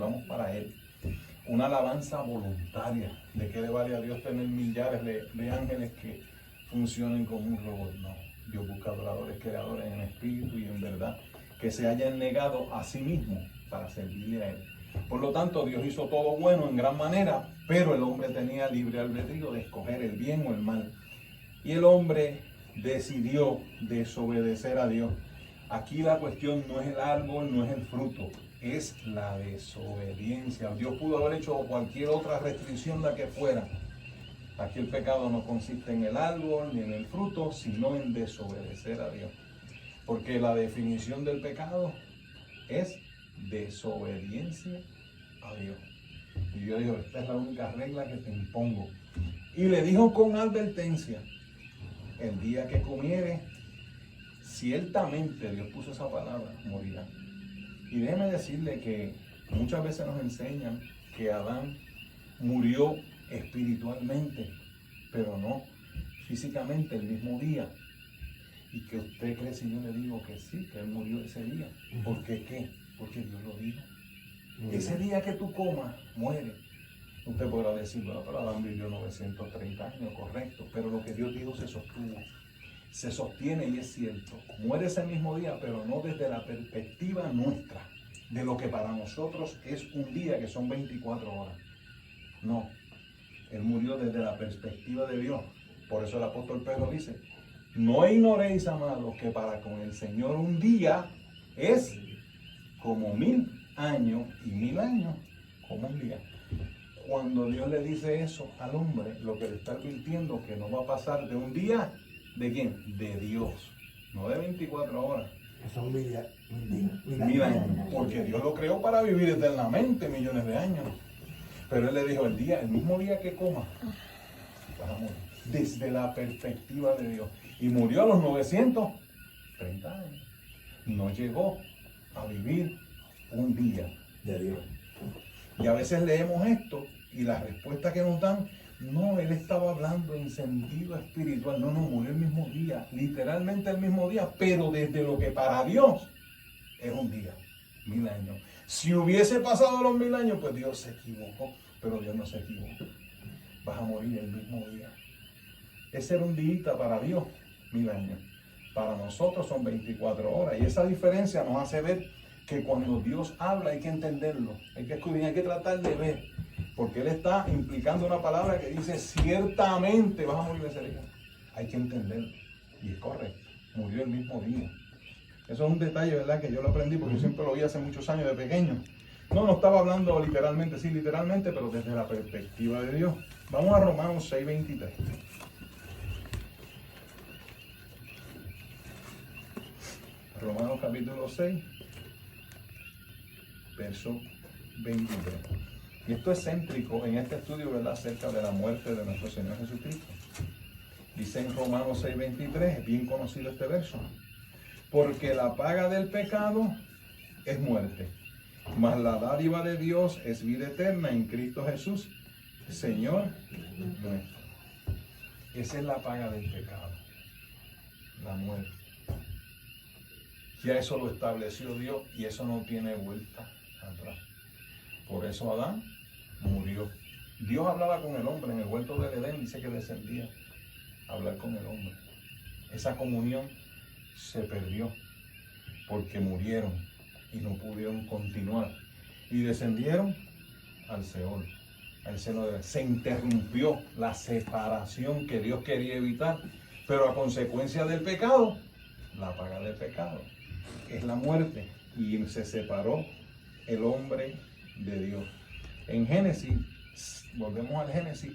vamos para Él. Una alabanza voluntaria. ¿De qué le vale a Dios tener millares de ángeles que funcionen como un robot? No. Dios busca adoradores, creadores en espíritu y en verdad, que se hayan negado a sí mismos para servirle a Él. Por lo tanto, Dios hizo todo bueno en gran manera, pero el hombre tenía libre albedrío de escoger el bien o el mal. Y el hombre decidió desobedecer a Dios. Aquí la cuestión no es el árbol, no es el fruto, es la desobediencia. Dios pudo haber hecho cualquier otra restricción la que fuera. Aquí el pecado no consiste en el árbol ni en el fruto, sino en desobedecer a Dios. Porque la definición del pecado es desobediencia a Dios. Y Dios dijo, esta es la única regla que te impongo. Y le dijo con advertencia, el día que comiere, ciertamente, Dios puso esa palabra, morirá. Y déjeme decirle que muchas veces nos enseñan que Adán murió espiritualmente, pero no físicamente el mismo día. Y que usted cree si yo le digo que sí, que él murió ese día. ¿Por qué qué? Porque Dios lo dijo. Ese día que tú comas, muere. Usted podrá decir, bueno, pero Adán vivió 930 años, correcto. Pero lo que Dios dijo se sostuvo. Se sostiene y es cierto. Muere ese mismo día, pero no desde la perspectiva nuestra, de lo que para nosotros es un día, que son 24 horas. No. Él murió desde la perspectiva de Dios. Por eso el apóstol Pedro dice, no ignoréis, amados, que para con el Señor un día es como 1000 años y 1000 años como un día. Cuando Dios le dice eso al hombre, lo que le está advirtiendo que no va a pasar de un día, ¿de quién? De Dios, no de 24 horas. Son 1000 años, porque Dios lo creó para vivir eternamente, millones de años. Pero Él le dijo, el mismo día que coma, vas a morir. Desde la perspectiva de Dios. Y murió a los 930 años. No llegó a vivir un día de Dios. Y a veces leemos esto y la respuesta que nos dan, no, él estaba hablando en sentido espiritual. No, murió el mismo día, literalmente el mismo día, pero desde lo que para Dios es un día, 1000 años. Si hubiese pasado los 1000 años, pues Dios se equivocó, pero Dios no se equivocó. Vas a morir el mismo día. Ese era un día para Dios, 1000 años. Para nosotros son 24 horas. Y esa diferencia nos hace ver que cuando Dios habla hay que entenderlo, hay que escudriñar, hay que tratar de ver, porque Él está implicando una palabra que dice ciertamente vas a morir ese día. Hay que entenderlo, y es correcto, murió el mismo día. Eso es un detalle, ¿verdad? Que yo lo aprendí porque yo siempre lo vi hace muchos años de pequeño. No estaba hablando literalmente, sí, literalmente, pero desde la perspectiva de Dios. Vamos a Romanos 6:23. Romanos capítulo 6. Verso 23. Y esto es céntrico en este estudio, ¿verdad?, acerca de la muerte de nuestro Señor Jesucristo. Dice en Romanos 6:23, es bien conocido este verso. Porque la paga del pecado es muerte, mas la dádiva de Dios es vida eterna en Cristo Jesús, Señor nuestro. Esa es la paga del pecado, la muerte. Ya eso lo estableció Dios y eso no tiene vuelta atrás. Por eso Adán murió. Dios hablaba con el hombre en el huerto del Edén, dice que descendía a hablar con el hombre. Esa comunión se perdió porque murieron y no pudieron continuar. Y descendieron al Seol, al seno de Dios. Se interrumpió la separación que Dios quería evitar, pero a consecuencia del pecado, la paga del pecado es la muerte, y se separó el hombre de Dios. En Génesis, volvemos al Génesis,